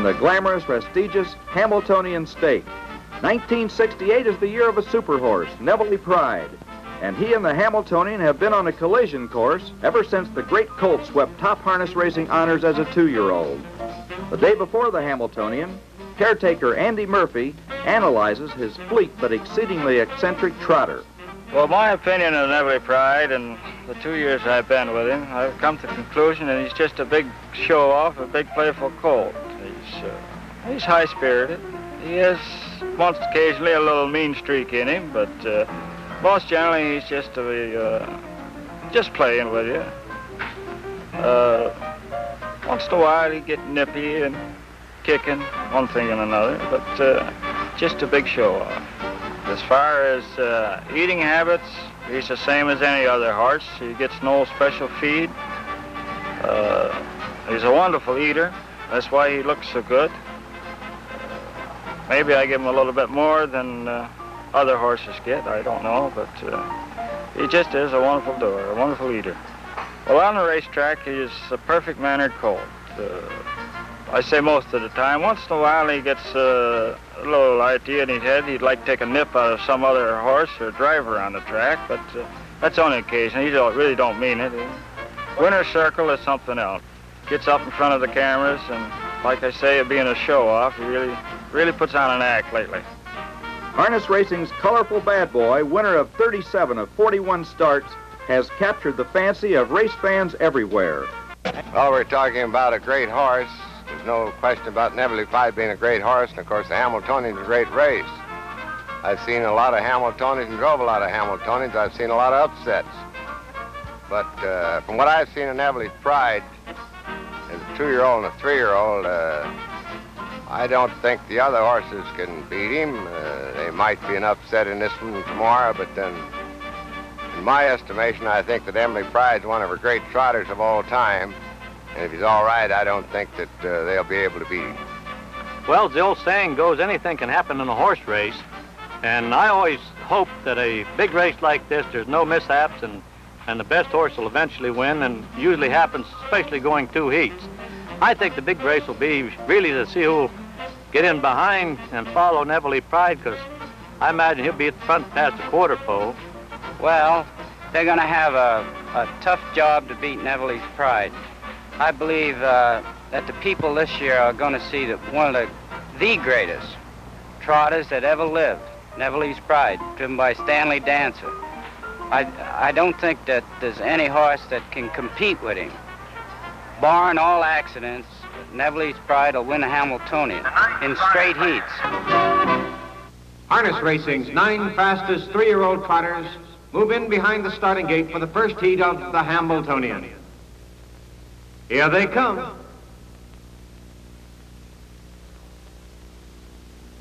The glamorous, prestigious Hamiltonian Stake. 1968 is the year of a super horse, Nevele Pride, and he and the Hamiltonian have been on a collision course ever since the great colt swept top harness racing honors as a 2-year-old. The day before the Hamiltonian, caretaker Andy Murphy analyzes his fleet but exceedingly eccentric trotter. Well, my opinion of Nevele Pride and the 2 years I've been with him, I've come to the conclusion that he's just a big show-off, a big playful colt. He's high-spirited. He has, once occasionally, a little mean streak in him, but most generally he's just playing with you. Once in a while he'd get nippy and kicking, one thing and another, but just a big show-off. As far as eating habits, he's the same as any other horse. He gets no special feed. He's a wonderful eater. That's why he looks so good. Maybe I give him a little bit more than other horses get, I don't know, but he just is a wonderful doer, a wonderful eater. Well, on the racetrack, he is a perfect-mannered colt. I say most of the time. Once in a while, he gets a little idea in his head. He'd like to take a nip out of some other horse or driver on the track, but that's on occasion. He really don't mean it. Winner's Circle is something else. Gets up in front of the cameras, and like I say, being a show-off, he really puts on an act lately. Harness racing's colorful bad boy, winner of 37 of 41 starts, has captured the fancy of race fans everywhere. Well, we're talking about a great horse. There's no question about Nevele Pride being a great horse, and of course the Hamiltonian's a great race. I've seen a lot of Hamiltonians and drove a lot of Hamiltonians. I've seen a lot of upsets. But from what I've seen of Nevele Pride, as a 2-year-old and a 3-year-old, I don't think the other horses can beat him. They might be an upset in this one tomorrow, but then, in my estimation, I think that Nevele Pride's one of her great trotters of all time. And if he's all right, I don't think that they'll be able to beat him. Well, the old saying goes, anything can happen in a horse race. And I always hope that a big race like this, there's no mishaps, and the best horse will eventually win, and usually happens, especially going 2 heats. I think the big race will be really to see who will get in behind and follow Nevele Pride, because I imagine he'll be at the front past the quarter pole. Well, they're going to have a tough job to beat Nevele Pride. I believe that the people this year are going to see that one of the greatest trotters that ever lived, Nevele Pride, driven by Stanley Dancer. I don't think that there's any horse that can compete with him. Barring all accidents, Nevele Pride will win a Hamiltonian in straight heats. Harness racing's 9 fastest 3-year-old trotters move in behind the starting gate for the first heat of the Hamiltonian. Here they come.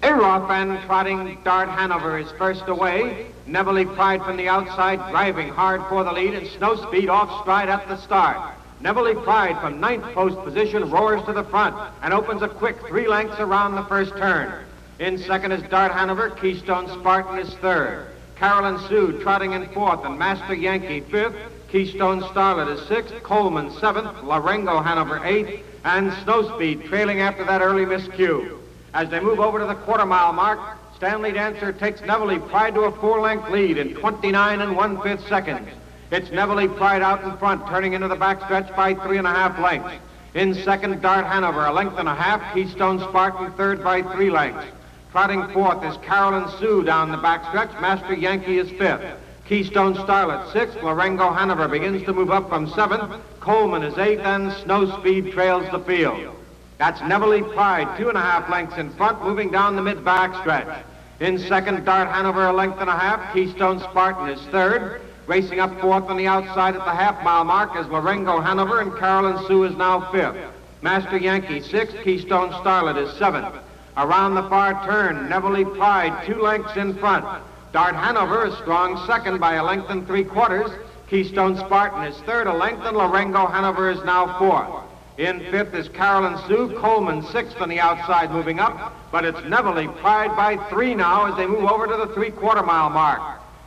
Aroff and trotting Dart Hanover is first away. Nevele Pride from the outside, driving hard for the lead, and Snow Speed off stride at the start. Nevele Pride from 9th post position roars to the front and opens a quick 3 lengths around the first turn. In second is Dart Hanover. Keystone Spartan is third. Carolyn Sue trotting in 4th, and Master Yankee 5th. Keystone Starlet is 6th, Coleman 7th, Larengo Hanover 8th, and Snow Speed trailing after that early miscue. As they move over to the quarter-mile mark, Stanley Dancer takes Nevele Pride to a 4-length lead in 29 1/5 seconds. It's Nevele Pride out in front, turning into the backstretch by 3.5 lengths. In second, Dart Hanover, 1.5 lengths. Keystone Spartan third by 3 lengths. Trotting 4th is Carolyn Sue down the backstretch. Master Yankee is 5th. Keystone Starlet 6th. Larengo Hanover begins to move up from 7th. Coleman is 8th, and Snow Speed trails the field. That's Nevele Pride, 2.5 lengths in front, moving down the mid-backstretch. In second, Dart Hanover, 1.5 lengths. Keystone Spartan is third. Racing up 4th on the outside at the half-mile mark is Larengo Hanover, and Carolyn Sue is now 5th. Master Yankee 6th. Keystone Starlet is 7th. Around the far turn, Nevele Pride 2 lengths in front. Dart Hanover is strong second by 1 3/4 lengths. Keystone Spartan is third, 1 length, and Larengo Hanover is now 4th. In 5th is Carolyn Sue. Coleman 6th on the outside moving up, but it's Nevele Pride by 3 now as they move over to the 3/4 mile mark.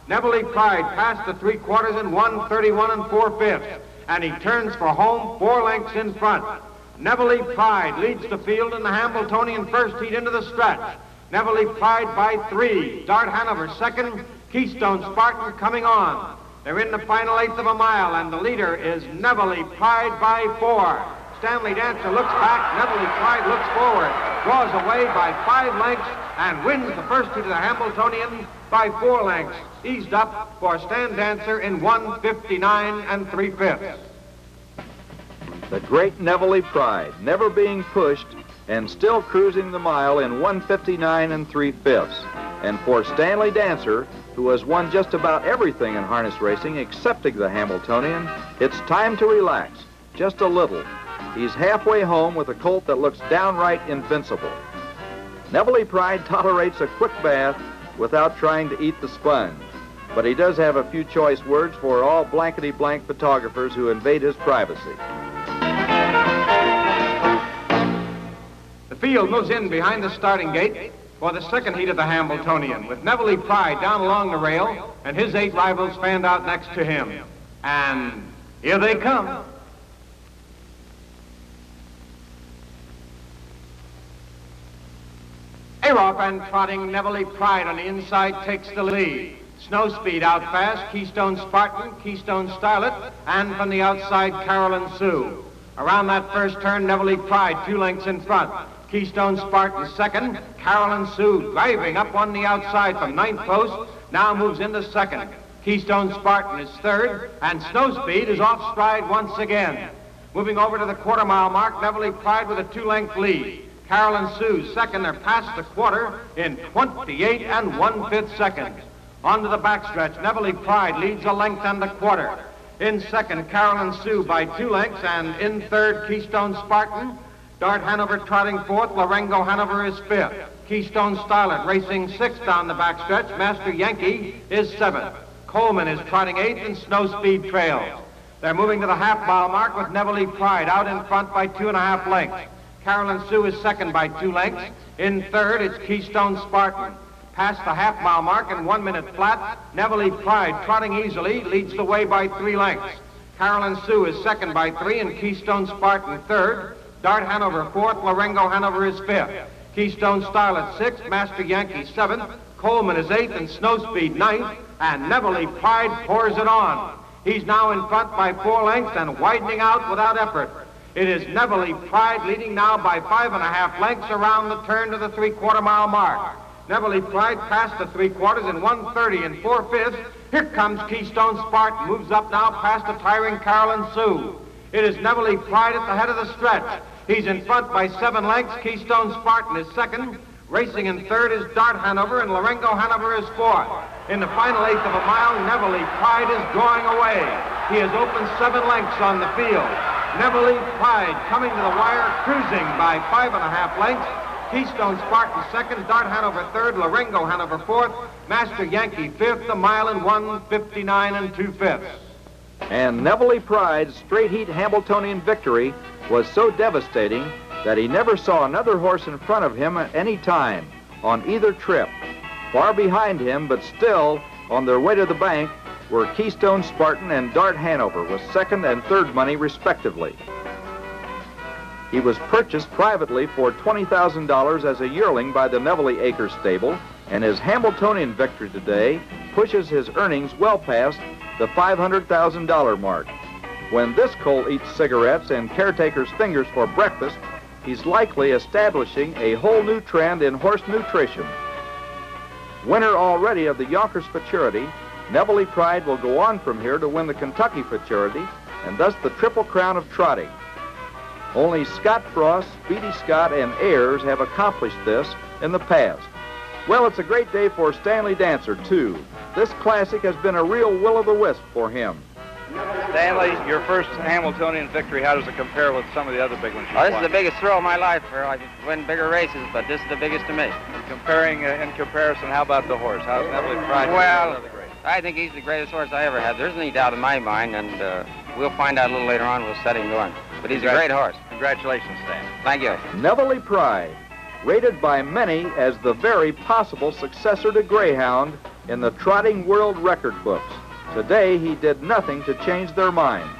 Nevele Pride passed the 3/4 in 1:31 4/5, and he turns for home 4 lengths in front. Nevele Pride leads the field in the Hambletonian first heat into the stretch. Nevele Pride by 3. Dart Hanover second. Keystone Spartan coming on. They're in the final eighth of a mile, and the leader is Nevele Pride by 4. Stanley Dancer looks back. Nevele Pride looks forward, draws away by 5 lengths, and wins the first heat of the Hambletonian by 4 lengths. Eased up for Stan Dancer in 1:59 3/5. The great Nevele Pride, never being pushed and still cruising the mile in 1:59 3/5. And for Stanley Dancer, who has won just about everything in harness racing excepting the Hambletonian, it's time to relax, just a little. He's halfway home with a colt that looks downright invincible. Nevele Pride tolerates a quick bath without trying to eat the sponge, but he does have a few choice words for all blankety-blank photographers who invade his privacy. The field moves in behind the starting gate for the second heat of the Hambletonian, with Nevele Pride down along the rail and his 8 rivals fanned out next to him. And here they come. Aroff and trotting, Nevele Pride on the inside takes the lead. Snow Speed out fast, Keystone Spartan, Keystone Starlet, and from the outside, Carolyn Sue. Around that first turn, Nevele Pride 2 lengths in front. Keystone Spartan second, Carolyn Sue driving up on the outside from 9th post, now moves into second. Keystone Spartan is third, and Snow Speed is off stride once again. Moving over to the quarter-mile mark, Nevele Pride with a 2-length lead. Carolyn Sue second, they're past the quarter in 28 1/5 seconds. On to the backstretch, Nevele Pride leads a length and a quarter. In second, Carolyn Sue by 2 lengths, and in third, Keystone Spartan. Dart Hanover trotting fourth, Larengo Hanover is fifth. Keystone Starlet racing sixth down the backstretch, Master Yankee is seventh. Coleman is trotting eighth, and Snow Speed trails. They're moving to the half-mile mark with Nevele Pride out in front by 2.5 lengths. Carolyn Sue is second by 2 lengths. In third, it's Keystone Spartan. Past the half-mile mark in 1 minute flat, Nevele Pride, trotting easily, leads the way by 3 lengths. Carolyn Sue is second by 3, and Keystone Spartan third. Dart Hanover fourth, Larengo Hanover is fifth. Keystone Starlet sixth, Master Yankee seventh. Coleman is eighth, and Snow Speed ninth, and Nevele Pride pours it on. He's now in front by 4 lengths and widening out without effort. It is Nevele Pride leading now by 5.5 lengths around the turn to the 3/4 mile mark. Nevele Pride past the 3/4 in 1:30 4/5. Here comes Keystone Spartan, moves up now past the tiring Carolyn Sue. It is Nevele Pride at the head of the stretch. He's in front by 7 lengths. Keystone Spartan is second. Racing in third is Dart Hanover, and Larengo Hanover is fourth. In the final 1/8 of a mile, Nevele Pride is drawing away. He has opened 7 lengths on the field. Nevele Pride coming to the wire, cruising by 5.5 lengths. Keystone Spartan second, Dart Hanover third, Larengo Hanover fourth, Master Yankee fifth, a mile in 1:59 2/5. And Nevele Pride's straight heat Hambletonian victory was so devastating that he never saw another horse in front of him at any time on either trip. Far behind him, but still on their way to the bank, were Keystone Spartan and Dart Hanover with second and third money respectively. He was purchased privately for $20,000 as a yearling by the Nevele Acres stable, and his Hambletonian victory today pushes his earnings well past the $500,000 mark. When this colt eats cigarettes and caretaker's fingers for breakfast, he's likely establishing a whole new trend in horse nutrition. Winner already of the Yonkers Futurity, Nevele Pride will go on from here to win the Kentucky Futurity and thus the Triple Crown of trotting. Only Scott Frost, Speedy Scott, and heirs have accomplished this in the past. Well, it's a great day for Stanley Dancer, too. This classic has been a real will-o'-the-wisp for him. Stanley, your first Hambletonian victory, how does it compare with some of the other big ones you've Oh, this won? is the biggest thrill of my life. I win bigger races, but this is the biggest to me. In comparison, how about the horse? How's Nevele Pride? Well, I think he's the greatest horse I ever had. There isn't any doubt in my mind, and we'll find out a little later on. We'll set him going. But he's a great horse. Congratulations, Stan. Thank you. Nevele Pride, rated by many as the very possible successor to Greyhound in the trotting world record books. Today, he did nothing to change their minds.